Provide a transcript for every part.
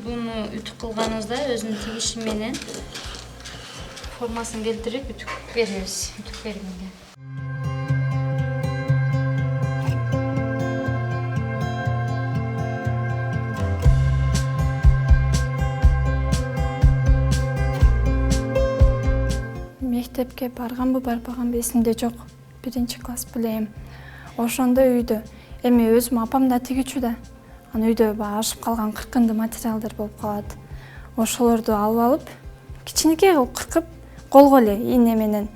буну ütүк кылганыбызда өзүнүн тигиши менен формасын келтирип ütүк беребиз. Ütүк бергенде. Мектепке барганбы, барбаганбы эсимде жок. 1-класс билем. Ошондо үйдө эми өзүм апам да тигичү да. Аны үйдө ашып калган кыркынды материалдар болуп калат. Ошолорду алып алып, кичинекей кылып кыркып, колго эле ийне менен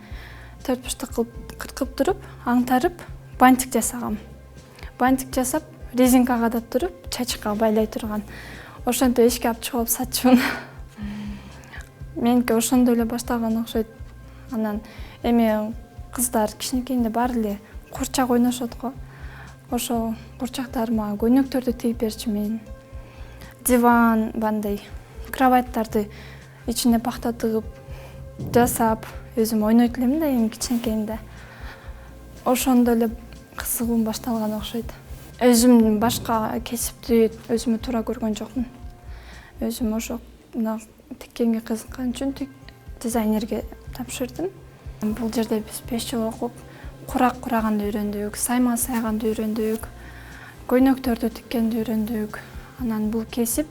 4 буштук кылып кыркып туруп, аңтарып, бантик жасагам. Бантик жасап, резинка кадап туруп, чачыкка байлай турган. Ошентип эшикке алып чыгып сатчумун. Меники ошондо эле башталган окшойт. Анан эми кыздар кичинекейинде баары эле курчак ойношот го. Ошо курчактарыма көйнөктөрдү тигип берчүмүн. Диван, бандай кроваттарды ичине пахта тыгып жасап, өзүм ойнойт элем да эми кичинекейинде. Ошондо эле кызыгуум башталган окшойт. Өзүм башка кесипти өзүмө туура көргөн жокмун. Өзүм ошо тиккенге кызыккан үчүн дизайнерге тапшырдым. Бул жерде биз 5 жыл окуп, курак кураганды үйрөндүк, сайма сайганды үйрөндүк, көйнөктөрдү тиккенди үйрөндүк. Анан бул кесип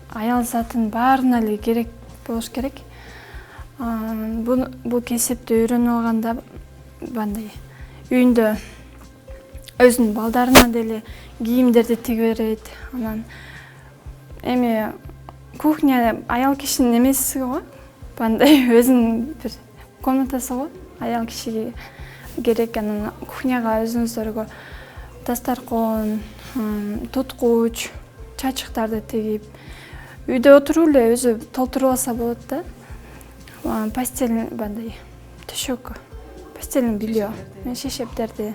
аял затын баарына эле керек болуш керек. Бул кесипти үйрөнүп алганда бандай үйүндө өзүнүн балдарына деле кийимдерди тиге берет. Анан эми кухня аял кишинин эмеси го, бандай өзүнүн бир комнатасы го. Аял кишиге керек. Анан кухняга өзүңүздөргө дастаркон, туткуч, чачыктарды тигип, үйдө отуруп эле өзү толтуруп алса болот да. Постель бандай төшөк, постельный белье, шешептерди.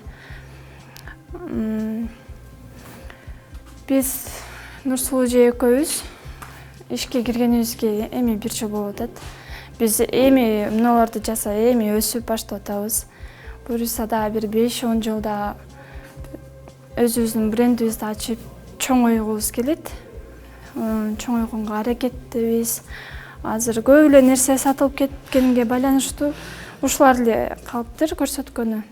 Биз Нурсулуу эже экөөбүз ишке киргенибизге эми 1 жыл болуп атат. Биз эми мыналарды жаса, эми өсүп баштап атабыз. Буюрса дагы бир 5-10 жылда өзүбүздүн брендибизди ачып чоңойгубуз келет. Чоңойгонго аракеттебиз. Азыр көп эле нерсе сатылып кеткенге байланыштуу ушулар эле калыптыр көрсөткөнү.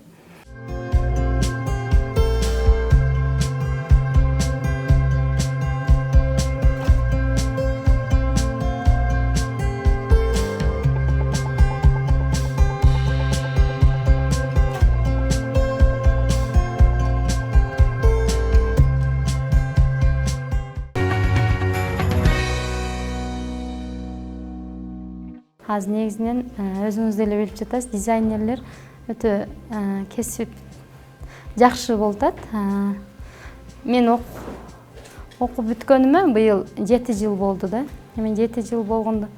Азыр негизинен өзүңүз деле билип жатасыз, дизайнерлер өтө кесип жакшы болуп атат. Мен окуп бүткөнүмө быйыл 7 жыл болду да. Эми 7 жыл болгондо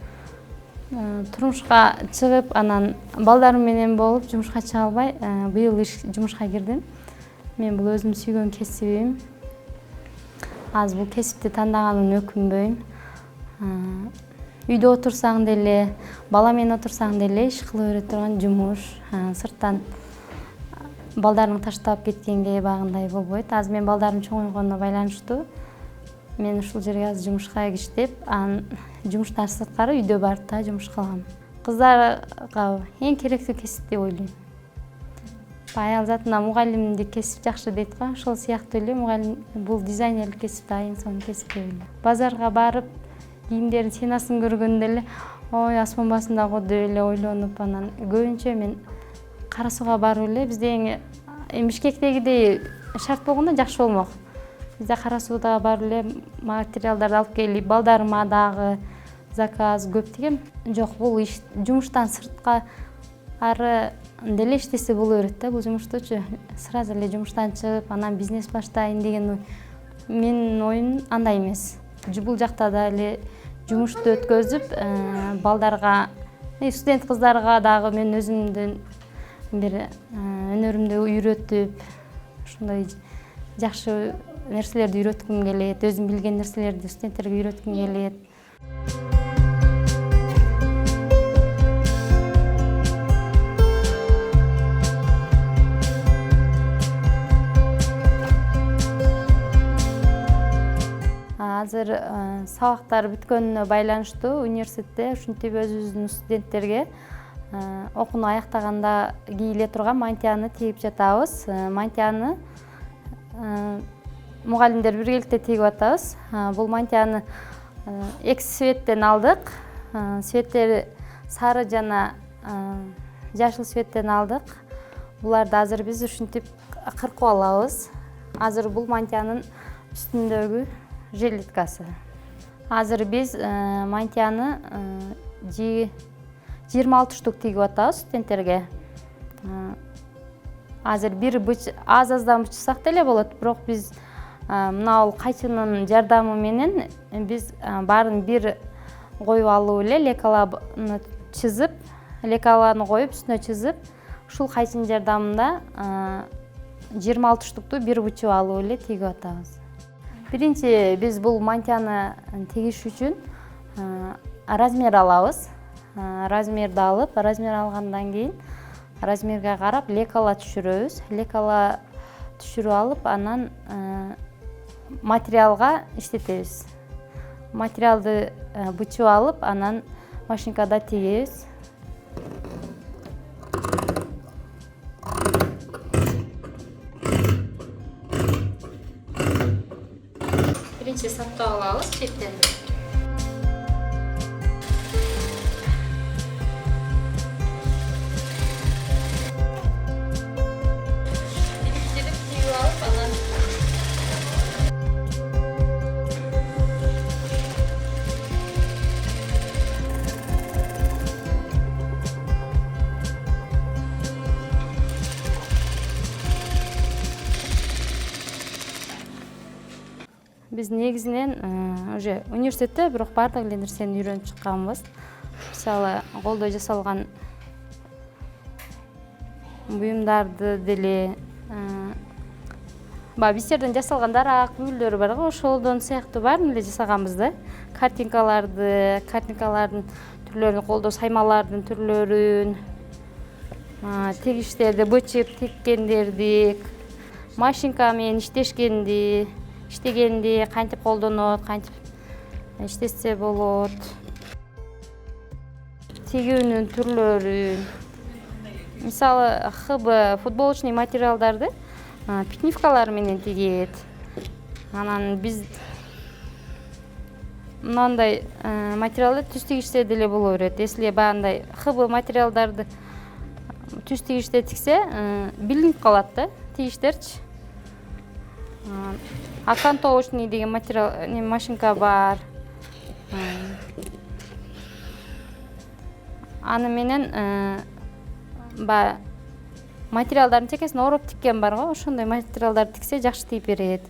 турмушка чыгып, анан балдарым менен болуп жумушка чыга албай, быйыл жумушка кирдим. Мен бул өзүм сүйгөн кесибим. Азыр бул кесипти тандаганымдан өкүнбөйм. Үйдө отурсаң деле, бала менен отурсаң деле иш кыла бере турган жумуш. Сырттан балдарың таштап кеткенге багындай болбойт. Азыр мен балдарым чоңойгонуна байланыштуу мен ушул жерге азыр жумушка киштеп, анан жумуштан сырткары үйдө барып да жумуш кылам. Кыздарга эң керектүү кесип деп ойлойм. Аял затына мугалимдик кесип жакшы дейт го, ошол сыяктуу эле мугалим бул дизайнерлик кесип да эң сонун кесип деп ойлойм. Базарга барып кийимдердин ценасын көргөндө эле, ой, асман басындагы деп эле ойлонуп, анан көбүнчө мен Кара Сууга барып эле бизде Бишкектегидей шарт болгондо жакшы болмок. Бизде Кара Сууда барып эле материалдарды алып келип, балдарыма дагы заказ көп тигем. Жок, бул иш жумуштан сырткары деле иштесе боло берет да, бул жумуштучу. Сразу эле жумуштан чыгып, анан бизнес баштайын деген ой менин оюм андай эмес. Бул жакта да эле жумушту өткөзүп, балдарга, студент кыздарга дагы мен өзүмдүн бир өнөрүмдү үйрөтүп, ошондой жакшы нерселерди үйрөткүм келет, өзүм билген нерселерди студенттерге үйрөткүм келет. азыр сабактар бүткөнүнө байланыштуу университетте ушинтип өзүбүздүн студенттерге окууну аяктаганда кийиле турган мантияны тигип жатабыз. Мантияны мугалимдер биргеликте тигип атабыз. Бул мантияны 2 цветтен алдык. Цветтери сары жана жашыл цветтен алдык. Буларды азыр биз ушинтип кыркып алабыз. Азыр бул мантиянын үстүндөгү жилеткасы. Азыр биз мантияны 26 штук тигип атабыз студенттерге. Азыр бир аз-аздан бычсак деле болот, бирок биз мына кайчынын жардамы менен биз баарын бир коюп алып эле лекаланы чызып, лекаланы коюп үстүнө чызып, ушул кайчынын жардамында 26 штукту бир бычып алып эле тигип атабыз. Биринчи биз бул мантияны тигиш үчүн размер алабыз. Размерди алып, размер алгандан кийин размерге карап лекала түшүрөбүз. Лекала түшүрүп алып, анан материалга иштетебиз. Материалды бычып алып, анан машинкада тигебиз. Биринчи саптап алабыз четтен. Биз негизинен уже университетте бирок баардык эле нерсени үйрөнүп чыкканбыз. Мисалы, колдо жасалган буюмдарды деле, бисерден жасалган дарак үлдөрү бар го, ошолдон сыяктуу баарын эле жасаганбыз да. Картинкалардын түрлөрүн, колдо саймалардын түрлөрүн, тегиштерди, бычып тиккендерди, машинка менен иштегенди, кантип колдонот, кантип иштесе болот, тигүүнүн түрлөрүн. Мисалы, футболочный материалдарды пикнивкалар менен тигет. Анан биз мындай материалды түз тигишсе деле боло берет. Если баягындай материалдарды түз тигиште тиксе, билинип калат да, тигиштерчи. Окантовочный деген машинка бар. Аны менен материалдардын чекесин ороп тиккен бар го, ошондой материалдарды тиксе жакшы тигип берет.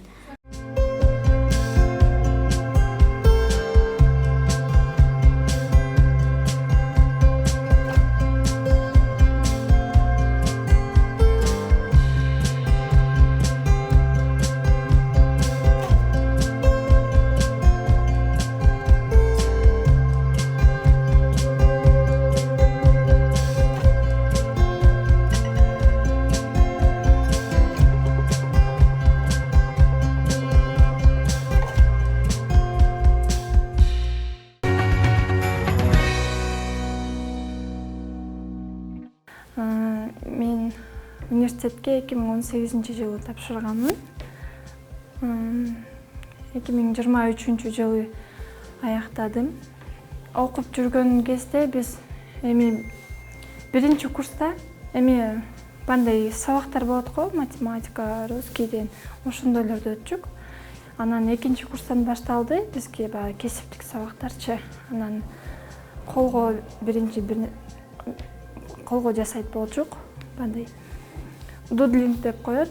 Мен университетке 2018-жылы тапшырганмын. 2023-жылы аяктадым. Окуп жүргөн кезде биз биринчи курста бандай сабактар болот го, математика, русскийден, ошондойлорду өтчүк. Анан экинчи курстан башталды бизге баягы кесиптик сабактарчы. Анан колго колго жасайт болчук. Бандай дудлинг деп коет.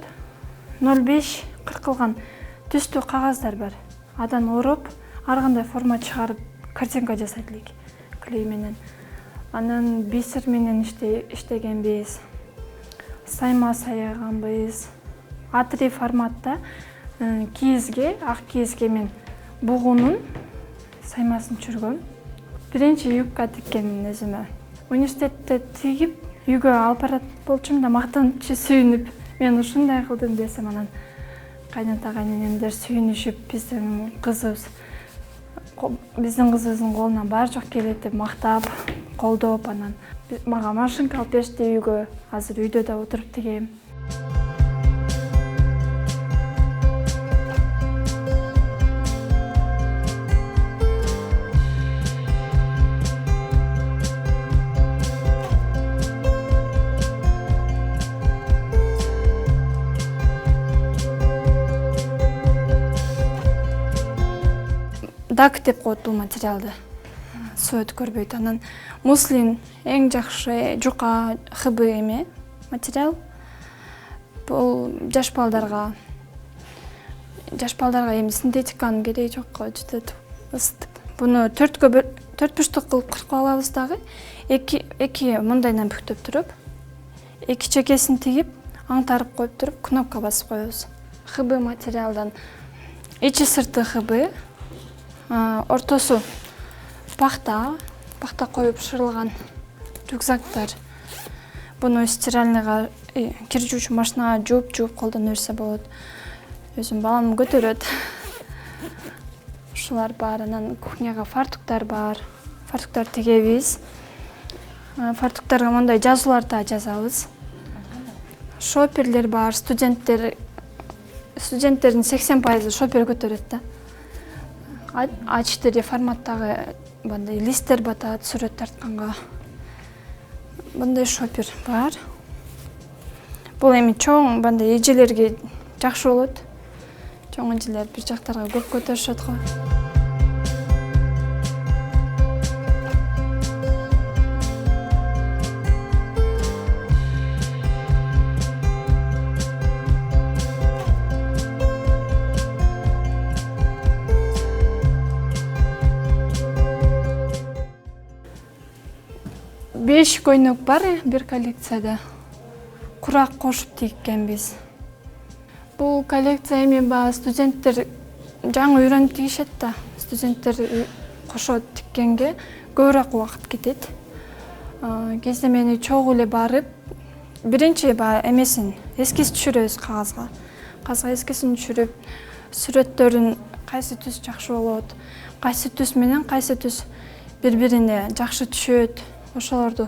0,5 кыркылган түстүү кагаздар бар. Адан ороп, ар кандай форма чыгарып, картинка жасайт элек клей менен. Анан бисер менен иштегенбиз. Сайма саяганбыз. A3 форматта кийизге, ак кийизге мен бугунун саймасын чүргөм. Биринчи юбка тиккенмин өзүмө. Университетте тигип, үйгө алып барат болчумун да мактанып сүйүнүп, мен ушундай кылдым десем, анан кайната кайненемдер сүйүнүшүп, биздин кызыбыз биздин кызыбыздын колунан баары жок келет деп мактап, колдоп, анан мага машинка алып беришти үйгө. Азыр үйдө да отуруп тигем. Дак деп коет бул материалды. Суу өткөрбөйт. Анан муслин эң жакшы жука хыбы эме материал. Бул жаш балдарга эми синтетиканын кереги жок, juda ысытып. Буну 4 бурчтук кылып кыркып алабыз дагы. Эки мындайдан бүктөп туруп, эки чекесин тигип, аңтарып коюп туруп, кнопка басып коебуз. Хыбы материалдан ичи сырты хыбы, ортосу пахта коюп шырылган рюкзактар. Буну стиральныйга кир жуучу машинага жууп колдоно берсе болот. Өзүм балам көтөрөт. Ушулар бар. Анан кухняга фартуктар бар. Фартуктар тигебиз. Фартуктарга мындай жазуулар да жазабыз. Шоперлер бар. Студенттердин 80% шопер көтөрөт да. А4 форматтагы мындай листтер батат сүрөт тартканга. Мындай шопер бар. Бул эми чоң мындай эжелерге жакшы болот. Чоң эжелер бир жактарга көп көтөрүшөт го. Беш көйнөк бар бир коллекцияда. Курак кошуп тиккенбиз. Бул коллекция эми студенттер жаңы үйрөнүп тигишет да. Студенттер кошо тиккенге көбүрөөк убакыт кетет. Кездемени чогуу эле барып, биринчи эмесин эскиз түшүрөбүз кагазга. Кагазга эскизин түшүрүп, сүрөттөрүн кайсы түс жакшы болот, кайсы түс менен кайсы түс бири-бирине жакшы түшөт. Ошолорду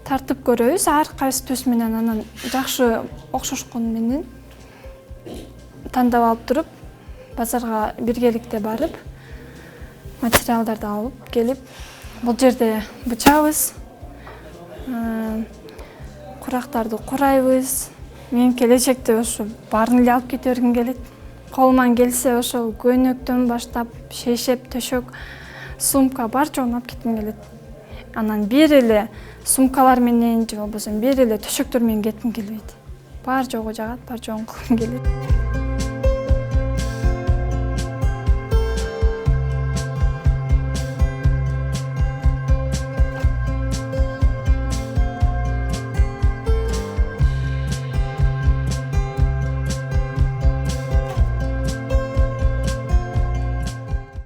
тартып көрөбүз. Ар кайсы түс менен анан жакшы окшошкон менен тандап алып туруп, базарга биргеликте барып, материалдарды алып келип, бул жерде бычабыз, курактарды курайбыз. Мен келечекте ошо баарын эле алып кете бергим келет. Колуман келсе ошол көйнөктөн баштап, шейшеп, төшөк, сумка бар жоон алып кетким келет. Анан бир эле сумкалар менен же болбосо бир эле төшөктөр менен кетким келбейт. Бар жогу жагат, бар жоон кылгым келет.